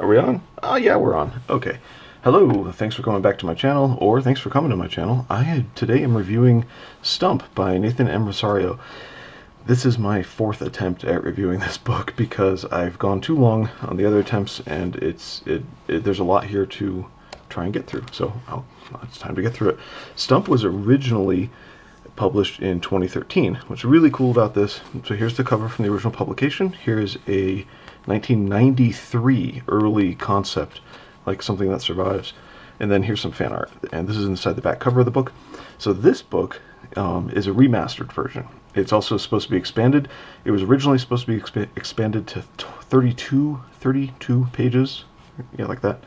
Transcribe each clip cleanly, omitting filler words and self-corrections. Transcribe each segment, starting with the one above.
Are we on? Oh yeah, we're on. Okay. Hello, thanks for coming back to my channel, or thanks for coming to my channel. Today am reviewing Stump by Nathan M. Rosario. This is my fourth attempt at reviewing this book because I've gone too long on the other attempts, and there's a lot here to try and get through. So it's time to get through it. Stump was originally published in 2013. What's really cool about this, so here's the cover from the original publication. Here's a 1993 early concept, like something that survives. And then here's some fan art. And this is inside the back cover of the book. So this book is a remastered version. It's also supposed to be expanded. It was originally supposed to be expanded to 32 pages, yeah, like that.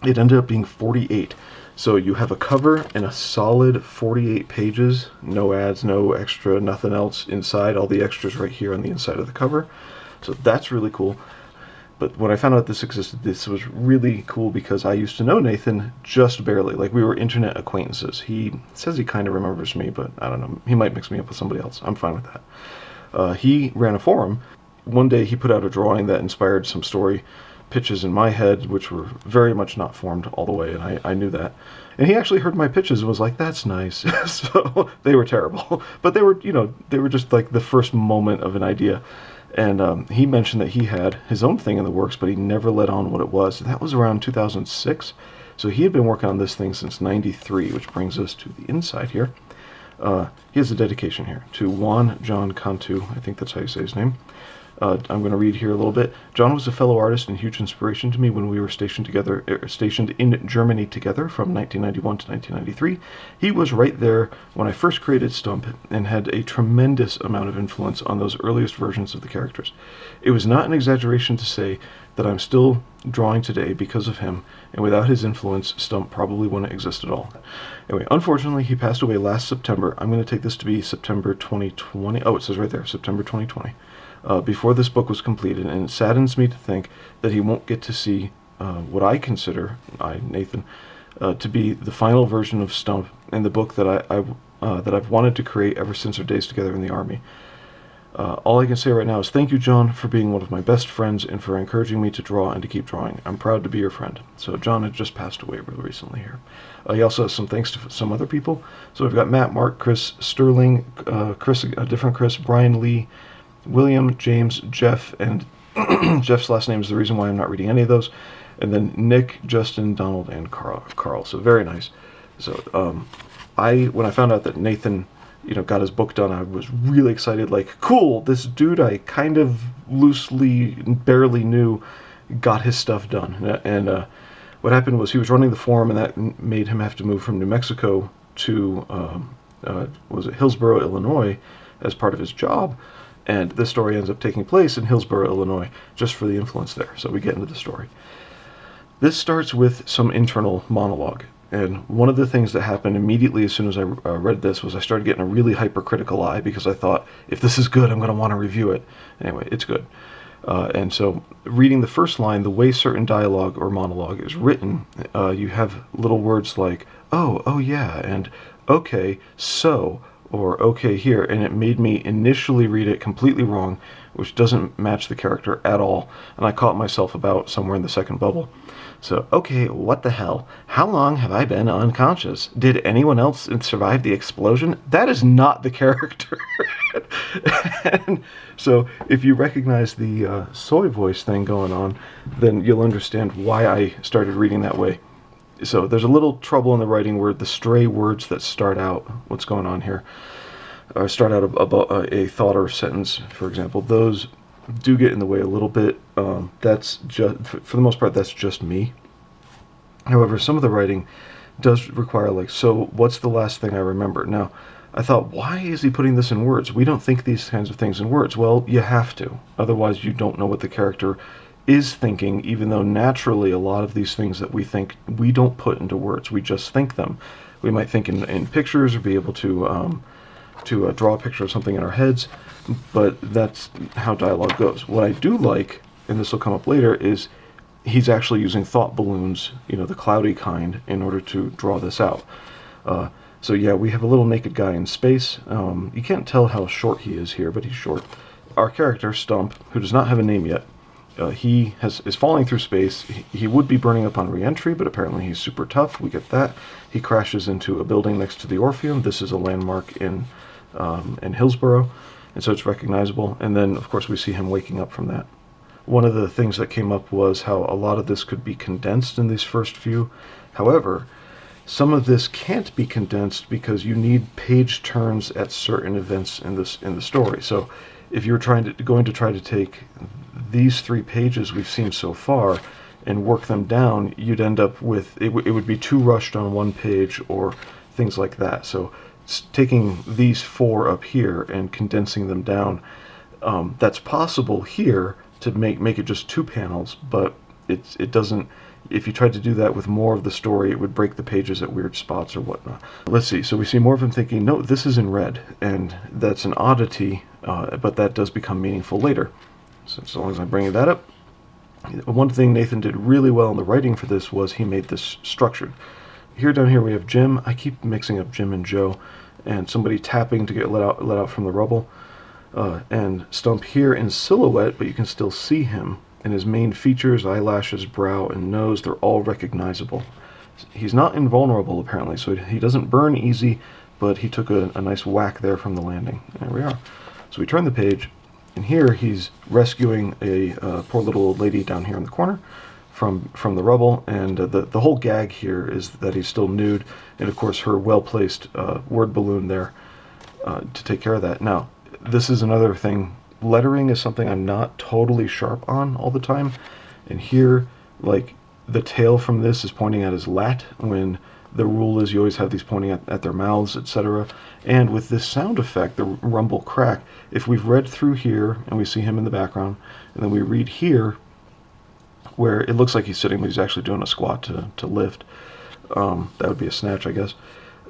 It ended up being 48. So you have a cover and a solid 48 pages, no ads, no extra, nothing else inside. All the extras right here on the inside of the cover. So that's really cool. But when I found out this existed, this was really cool because I used to know Nathan just barely. Like, we were internet acquaintances. He says he kind of remembers me, but I don't know. He might mix me up with somebody else. I'm fine with that. He ran a forum. One day he put out a drawing that inspired some story pitches in my head, which were very much not formed all the way, and I knew that. And he actually heard my pitches and was like, that's nice. So they were terrible. But they were just like the first moment of an idea. And he mentioned that he had his own thing in the works, but he never let on what it was. That was around 2006. So he had been working on this thing since 93, which brings us to the inside here. He has a dedication here to Juan John Cantu. I think that's how you say his name. I'm going to read here a little bit. John was a fellow artist and huge inspiration to me when we were stationed in Germany together from 1991 to 1993. He was right there when I first created Stump and had a tremendous amount of influence on those earliest versions of the characters. It was not an exaggeration to say that I'm still drawing today because of him, and without his influence, Stump probably wouldn't exist at all. Anyway, unfortunately, he passed away last September. I'm going to take this to be September 2020. Oh, it says right there, September 2020. Before this book was completed, and it saddens me to think that he won't get to see what I consider, Nathan, to be the final version of Stump in the book that I've wanted to create ever since our days together in the Army. All I can say right now is thank you, John, for being one of my best friends and for encouraging me to draw and to keep drawing. I'm proud to be your friend. So John had just passed away really recently here. He also has some thanks to some other people. So we've got Matt, Mark, Chris, Sterling, Chris, a different Chris, Brian Lee, William, James, Jeff, and Jeff's last name is the reason why I'm not reading any of those. And then Nick, Justin, Donald, and Carl. So very nice. So when I found out that Nathan, got his book done, I was really excited. Like, cool, this dude I kind of loosely, barely knew, got his stuff done. And what happened was he was running the forum, and that made him have to move from New Mexico to Hillsboro, Illinois, as part of his job. And this story ends up taking place in Hillsboro, Illinois, just for the influence there. So we get into the story. This starts with some internal monologue. And one of the things that happened immediately as soon as I read this was I started getting a really hypercritical eye because I thought, if this is good, I'm going to want to review it. Anyway, it's good. And so reading the first line, the way certain dialogue or monologue is written, you have little words like, oh yeah, and okay, so, or okay here, and it made me initially read it completely wrong, which doesn't match the character at all, and I caught myself about somewhere in the second bubble. So, okay, what the hell? How long have I been unconscious? Did anyone else survive the explosion? That is not the character. And so, if you recognize the soy voice thing going on, then you'll understand why I started reading that way. So there's a little trouble in the writing where the stray words that start out, what's going on here, start out about a thought or a sentence, for example, those do get in the way a little bit. That's just, for the most part, that's just me. However, some of the writing does require, like, so what's the last thing I remember? Now, I thought, why is he putting this in words? We don't think these kinds of things in words. Well, you have to. Otherwise, you don't know what the character is thinking, even though naturally a lot of these things that we think, we don't put into words. We just think them. We might think in pictures or be able to draw a picture of something in our heads, but that's how dialogue goes. What I do like, and this will come up later, is he's actually using thought balloons, the cloudy kind, in order to draw this out. So yeah, we have a little naked guy in space. You can't tell how short he is here, but he's short. Our character, Stump, who does not have a name yet, he is falling through space. He would be burning up on re-entry, but apparently he's super tough. We get that. He crashes into a building next to the Orpheum. This is a landmark in Hillsborough, and so it's recognizable. And then, of course, we see him waking up from that. One of the things that came up was how a lot of this could be condensed in these first few. However, some of this can't be condensed because you need page turns at certain events in the story. So if you're going to try to take these 3 pages we've seen so far and work them down, you'd end up with it would be too rushed on one page or things like that. So taking these 4 up here and condensing them down, that's possible here to make it just 2 panels, but it doesn't. If you tried to do that with more of the story, it would break the pages at weird spots or whatnot. Let's see. So we see more of him thinking, no, this is in red, and that's an oddity, but that does become meaningful later. So as long as I'm bringing that up, one thing Nathan did really well in the writing for this was he made this structured. Down here we have Jim. I keep mixing up Jim and Joe, and somebody tapping to get let out from the rubble, and Stump here in silhouette, but you can still see him. And his main features, eyelashes, brow, and nose, they're all recognizable. He's not invulnerable, apparently, so he doesn't burn easy, but he took a nice whack there from the landing. There we are. So we turn the page, and here he's rescuing a poor little old lady down here in the corner from the rubble, and the whole gag here is that he's still nude, and of course her well-placed word balloon there to take care of that. Now, this is another thing. Lettering is something I'm not totally sharp on all the time, and here, like, the tail from this is pointing at his lat, when the rule is you always have these pointing at their mouths, etc. And with this sound effect, the rumble crack, if we've read through here and we see him in the background, and then we read here where it looks like he's sitting but he's actually doing a squat to lift, that would be a snatch, I guess.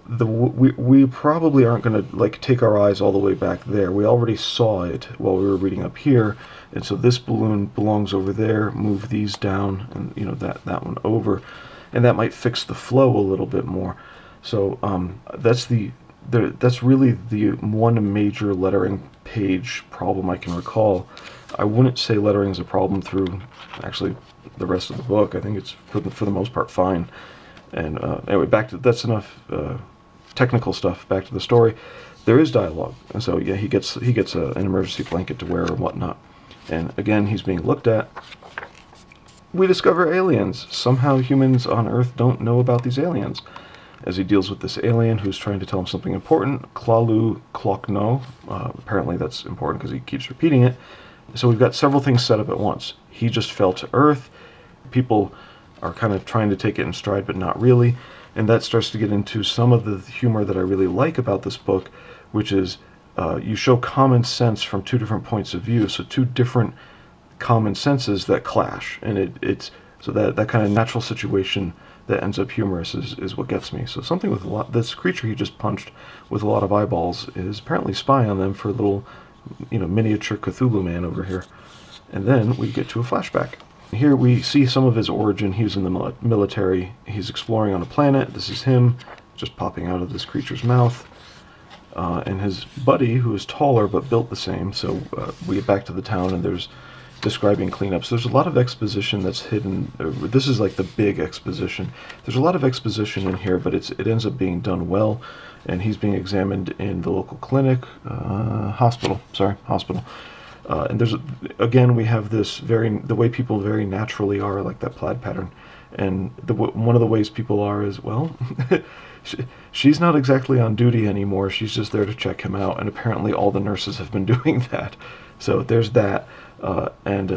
We probably aren't going to like take our eyes all the way back there. We already saw it while we were reading up here, and so this balloon belongs over there. Move these down, and that one over, and that might fix the flow a little bit more. So that's really the one major lettering page problem I can recall. I wouldn't say lettering is a problem through actually the rest of the book. I think it's for the most part fine. And anyway, that's enough technical stuff. Back to the story. There is dialogue, and so yeah, he gets an emergency blanket to wear and whatnot. And again, he's being looked at. We discover aliens. Somehow humans on Earth don't know about these aliens. As he deals with this alien who's trying to tell him something important, Klalu Klokno. Apparently that's important because he keeps repeating it. So we've got several things set up at once. He just fell to Earth. People are kind of trying to take it in stride, but not really. And that starts to get into some of the humor that I really like about this book, which is you show common sense from 2 different points of view, so 2 different common senses that clash, and it's so that kind of natural situation that ends up humorous is what gets me. So something with this creature he just punched with a lot of eyeballs is apparently spying on them for a little, miniature Cthulhu man over here. And then we get to a flashback. Here we see some of his origin. He was in the military. He's exploring on a planet. This is him just popping out of this creature's mouth. And his buddy, who is taller but built the same. So we get back to the town, and there's describing cleanups. There's a lot of exposition that's hidden. This is like the big exposition. There's a lot of exposition in here, but it ends up being done well. And he's being examined in the local hospital. And again, we have the way people very naturally are, like that plaid pattern. And one of the ways people are is, well, she's not exactly on duty anymore. She's just there to check him out. And apparently all the nurses have been doing that. So there's that. And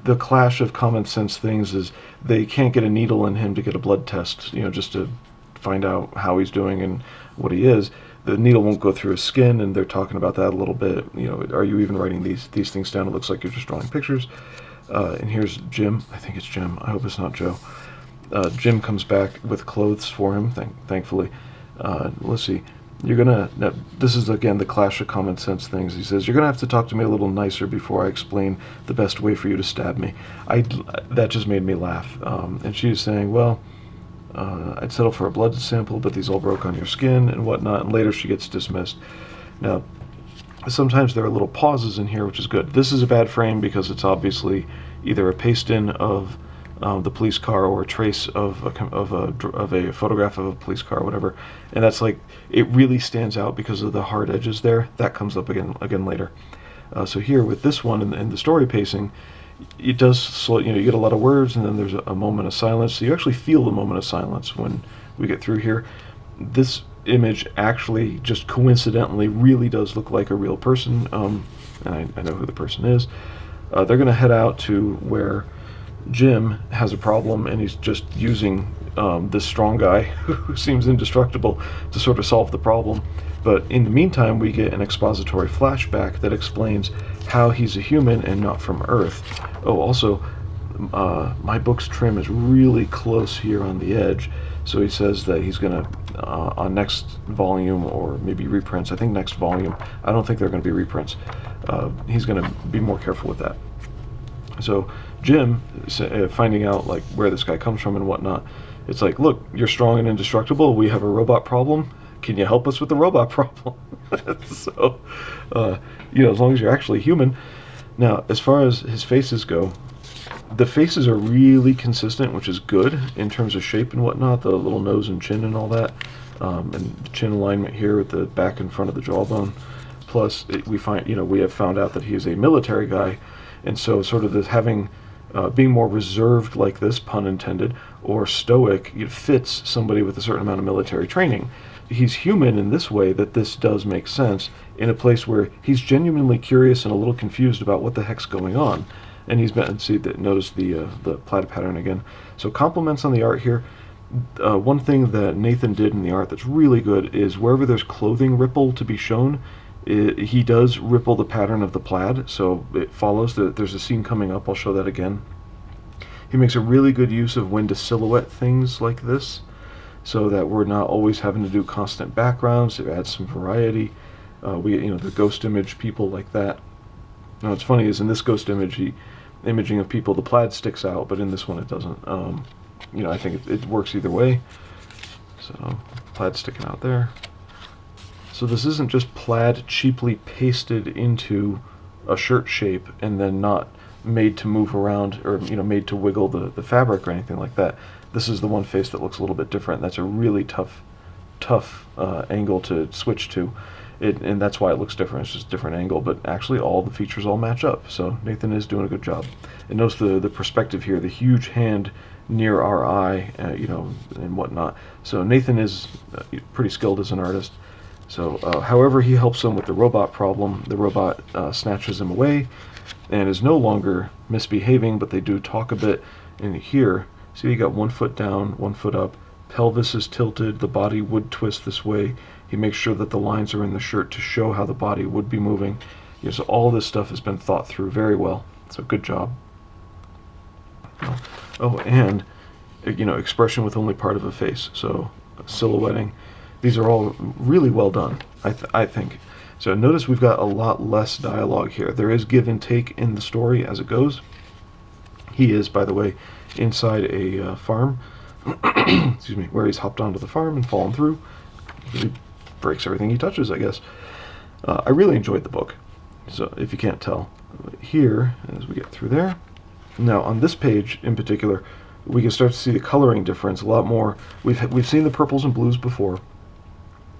the clash of common sense things is they can't get a needle in him to get a blood test, just to find out how he's doing and what he is. The needle won't go through his skin, and they're talking about that a little bit. Are you even writing these things down? It looks like you're just drawing pictures. And here's Jim. I think it's Jim. I hope it's not Joe. Jim comes back with clothes for him, thankfully. Let's see. This is, again, the clash of common sense things. He says, you're going to have to talk to me a little nicer before I explain the best way for you to stab me. That just made me laugh. And she's saying, well, I'd settle for a blood sample, but these all broke on your skin and whatnot. And later she gets dismissed. Now, Sometimes there are little pauses in here, which is good. This is a bad frame because it's obviously either a paste-in of the police car or a trace of a photograph of a police car or whatever, and that's like, it really stands out because of the hard edges there. That comes up again later. So here with this one and the story pacing, it does slow. You get a lot of words, and then there's a moment of silence. So you actually feel the moment of silence when we get through here. This image actually just coincidentally really does look like a real person, and I know who the person is. They're going to head out to where Jim has a problem, and he's just using this strong guy who seems indestructible to sort of solve the problem. But in the meantime, we get an expository flashback that explains how he's a human and not from Earth. Oh, also, my book's trim is really close here on the edge, so he says that he's going to, on next volume, or maybe reprints, I think next volume, I don't think they're going to be reprints, he's going to be more careful with that. So Jim, finding out like where this guy comes from and whatnot, it's like, look, you're strong and indestructible, we have a robot problem, can you help us with the robot problem? So, as long as you're actually human. Now, as far as his faces go, the faces are really consistent, which is good in terms of shape and whatnot, the little nose and chin and all that, and the chin alignment here with the back and front of the jawbone. Plus, we have found out that he is a military guy, and so sort of this being more reserved like this, pun intended, or stoic, it fits somebody with a certain amount of military training. He's human in this way that this does make sense, in a place where he's genuinely curious and a little confused about what the heck's going on. And he's been, notice the plaid pattern again. So compliments on the art here. One thing that Nathan did in the art that's really good is wherever there's clothing ripple to be shown, he does ripple the pattern of the plaid, so it follows. There's a scene coming up, I'll show that again. He makes a really good use of when to silhouette things like this, so that we're not always having to do constant backgrounds. It adds some variety. The ghost image people like that. Now what's funny is in this ghost imaging of people, the plaid sticks out, but in this one it doesn't. I think it works either way. So plaid sticking out there. So this isn't just plaid cheaply pasted into a shirt shape and then not made to move around, or made to wiggle the fabric or anything like that. This is the one face that looks a little bit different. That's a really tough angle to switch to. And that's why it looks different. It's just a different angle, but actually all the features all match up. So Nathan is doing a good job. And notice the perspective here, the huge hand near our eye, and whatnot. So Nathan is pretty skilled as an artist. So however he helps them with the robot problem, the robot snatches him away and is no longer misbehaving, but they do talk a bit. And here, see, you got 1 foot down, 1 foot up, pelvis is tilted, the body would twist this way. He makes sure that the lines are in the shirt to show how the body would be moving. So all this stuff has been thought through very well. So good job. Oh, and expression with only part of a face. So silhouetting. These are all really well done, I think. So notice we've got a lot less dialogue here. There is give and take in the story as it goes. He is, by the way, inside a farm, excuse me, where he's hopped onto the farm and fallen through. He breaks everything he touches, I guess. I really enjoyed the book, so if you can't tell. Here, as we get through there, now on this page in particular, we can start to see the coloring difference a lot more. We've seen the purples and blues before,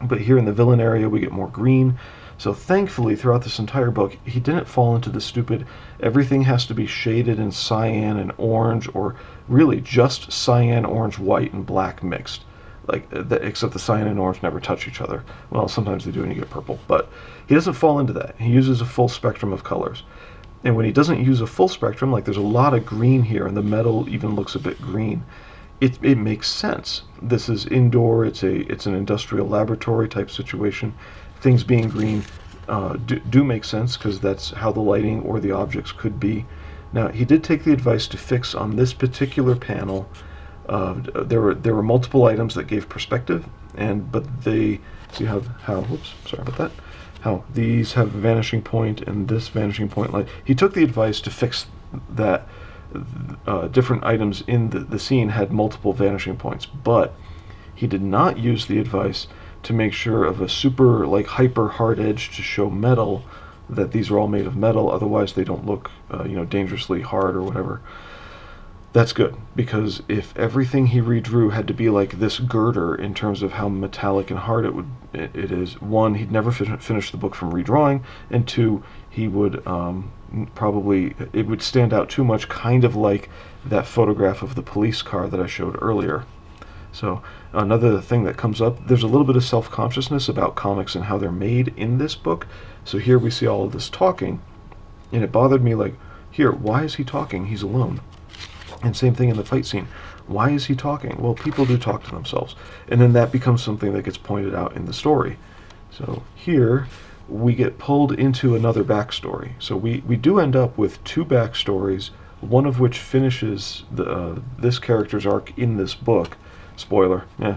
but here in the villain area we get more green. So thankfully throughout this entire book he didn't fall into the stupid everything has to be shaded in cyan and orange, or really just cyan, orange, white, and black mixed. Except the cyan and orange never touch each other. Well, sometimes they do and you get purple, but he doesn't fall into that. He uses a full spectrum of colors. And when he doesn't use a full spectrum, like there's a lot of green here and the metal even looks a bit green, it makes sense. This is indoor, it's an industrial laboratory type situation. Things being green do make sense because that's how the lighting or the objects could be. Now, he did take the advice to fix on this particular panel. There were multiple items that gave perspective, but they see how whoops, sorry about that. How these have a vanishing point and this vanishing point light. He took the advice to fix that different items in the scene had multiple vanishing points, but he did not use the advice to make sure of a super, like, hyper hard edge to show metal, that these are all made of metal, otherwise they don't look, dangerously hard or whatever. That's good, because if everything he redrew had to be like this girder in terms of how metallic and hard it is, one, he'd never finish the book from redrawing, and two, he would probably, it would stand out too much, kind of like that photograph of the police car that I showed earlier. So another thing that comes up, there's a little bit of self-consciousness about comics and how they're made in this book. So here we see all of this talking, and it bothered me, like, here, why is he talking? He's alone. And same thing in the fight scene. Why is he talking? Well, people do talk to themselves. And then that becomes something that gets pointed out in the story. So here, we get pulled into another backstory. So we do end up with two backstories, one of which finishes this character's arc in this book. Spoiler, yeah.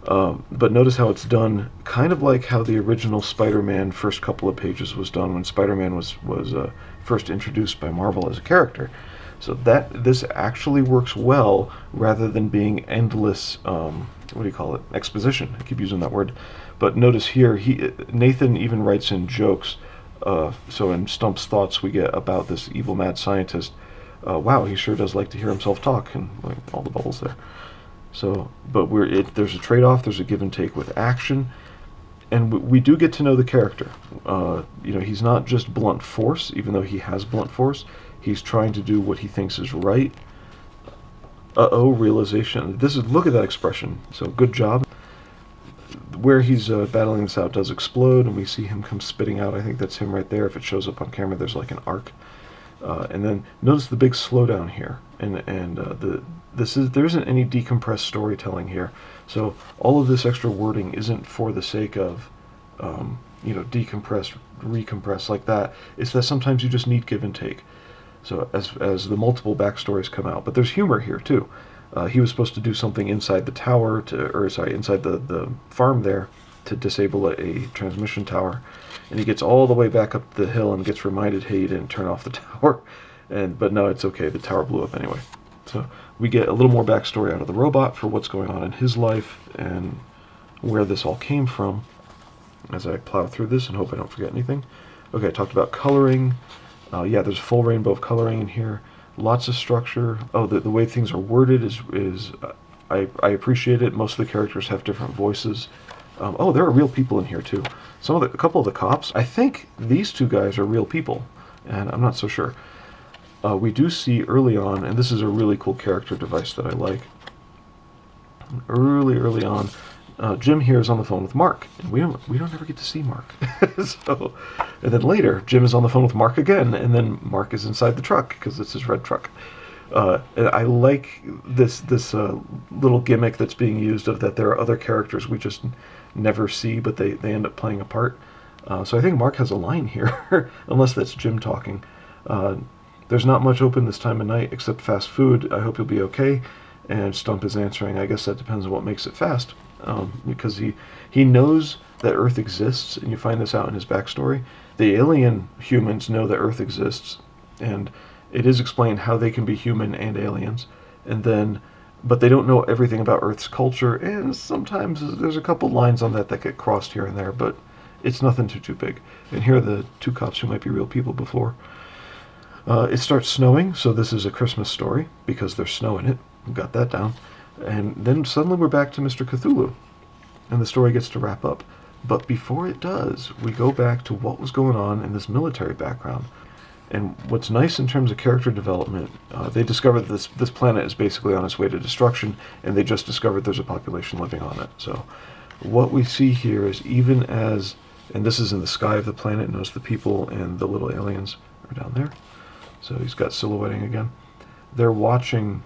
But notice how it's done, kind of like how the original Spider-Man first couple of pages was done when Spider-Man was first introduced by Marvel as a character. So this actually works well, rather than being endless, exposition. I keep using that word. But notice here, Nathan even writes in jokes. So in Stump's thoughts we get about this evil mad scientist, wow, he sure does like to hear himself talk, and like all the bubbles there. So, but there's a trade-off, there's a give and take with action, and we do get to know the character. He's not just blunt force, even though he has blunt force. He's trying to do what he thinks is right. Realization. Look at that expression. So good job. Where he's battling this out does explode, and we see him come spitting out. I think that's him right there. If it shows up on camera, there's like an arc. And then notice the big slowdown here, and there isn't any decompressed storytelling here. So all of this extra wording isn't for the sake of decompress, recompress like that. It's that sometimes you just need give and take. So as the multiple backstories come out, but there's humor here too. He was supposed to do something inside the tower inside the farm there to disable a transmission tower, and he gets all the way back up the hill and gets reminded, hey, you didn't turn off the tower, but no, it's okay, the tower blew up anyway. So we get a little more backstory out of the robot for what's going on in his life and where this all came from, as I plow through this and hope I don't forget anything. Okay, I talked about coloring. There's a full rainbow of coloring in here. Lots of structure. Oh, the way things are worded is I appreciate it. Most of the characters have different voices. There are real people in here too. A couple of the cops, I think these two guys are real people, and I'm not so sure. We do see early on, and this is a really cool character device that I like. Early on, Jim here is on the phone with Mark, and we don't ever get to see Mark. And then later, Jim is on the phone with Mark again, and then Mark is inside the truck because it's his red truck. And I like this little gimmick that's being used of that there are other characters we just never see, but they end up playing a part. So I think Mark has a line here, unless that's Jim talking. There's not much open this time of night except fast food. I hope you'll be okay. And Stump is answering, I guess that depends on what makes it fast. Because he knows that Earth exists, and you find this out in his backstory. The alien humans know that Earth exists, and it is explained how they can be human and aliens, but they don't know everything about Earth's culture, and sometimes there's a couple lines on that get crossed here and there, but it's nothing too big. And here are the two cops who might be real people before. It starts snowing, so this is a Christmas story, because there's snow in it. We've got that down. And then suddenly we're back to Mr. Cthulhu, and the story gets to wrap up. But before it does, we go back to what was going on in this military background. And what's nice in terms of character development, they discovered this planet is basically on its way to destruction, and they just discovered there's a population living on it. So what we see here is and this is in the sky of the planet, notice the people and the little aliens are down there. So he's got silhouetting again. They're watching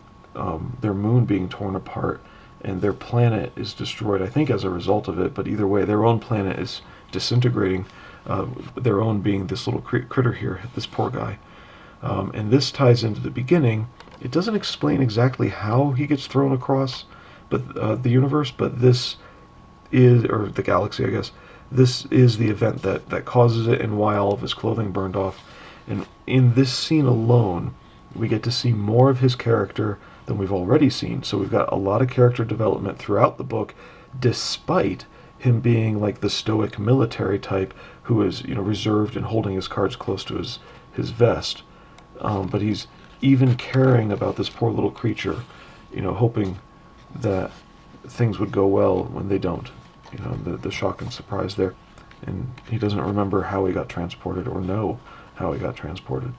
their moon being torn apart, and their planet is destroyed, I think, as a result of it, but either way, their own planet is disintegrating, their own being this little critter here, this poor guy. And this ties into the beginning. It doesn't explain exactly how he gets thrown across the universe, but this is, or the galaxy, I guess, this is the event that causes it, and why all of his clothing burned off. And in this scene alone, we get to see more of his character than we've already seen. So we've got a lot of character development throughout the book, despite him being like the stoic military type who is, reserved and holding his cards close to his vest. But he's even caring about this poor little creature, hoping that things would go well when they don't. The shock and surprise there. And he doesn't remember how he got transported or know how he got transported.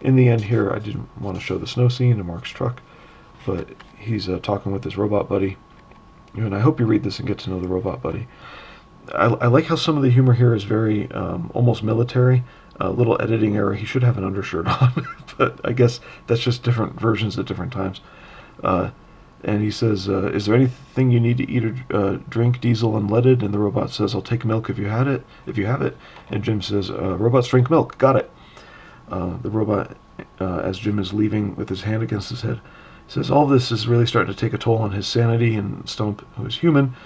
In the end here, I didn't want to show the snow scene in Mark's truck, but he's talking with his robot buddy. And I hope you read this and get to know the robot buddy. I like how some of the humor here is very almost military. A little editing error. He should have an undershirt on, but I guess that's just different versions at different times. And he says, is there anything you need to eat or drink, diesel unleaded? And the robot says, I'll take milk if you have it. And Jim says, robots drink milk. Got it. The robot, as Jim is leaving with his hand against his head, says, all this is really starting to take a toll on his sanity. And Stump, who is human,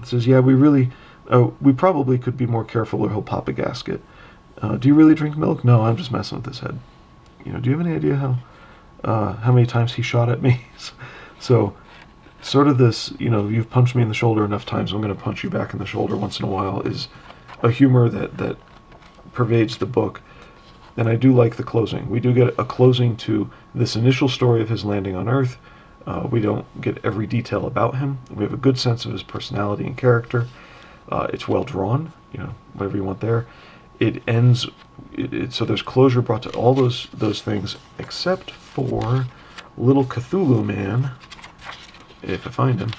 says, yeah, we probably could be more careful or he'll pop a gasket. Do you really drink milk? No, I'm just messing with his head. Do you have any idea how many times he shot at me? So, sort of this, you've punched me in the shoulder enough times, I'm going to punch you back in the shoulder once in a while, is a humor that pervades the book. And I do like the closing. We do get a closing to this initial story of his landing on Earth. We don't get every detail about him. We have a good sense of his personality and character. It's well drawn, whatever you want there. It ends, so there's closure brought to all those things, except for little Cthulhu man, if I find him.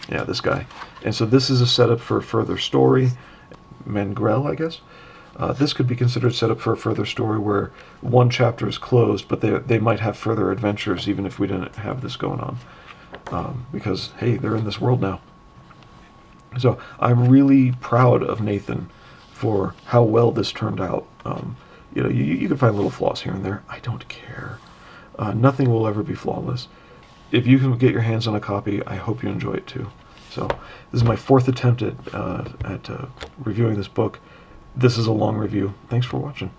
Yeah, this guy. And so this is a setup for a further story. Mangrel, I guess. This could be considered setup for a further story where one chapter is closed, but they might have further adventures even if we didn't have this going on. Because, hey, they're in this world now. So I'm really proud of Nathan for how well this turned out. You can find little flaws here and there. I don't care. Nothing will ever be flawless. If you can get your hands on a copy, I hope you enjoy it too. So this is my fourth attempt at reviewing this book. This is a long review. Thanks for watching.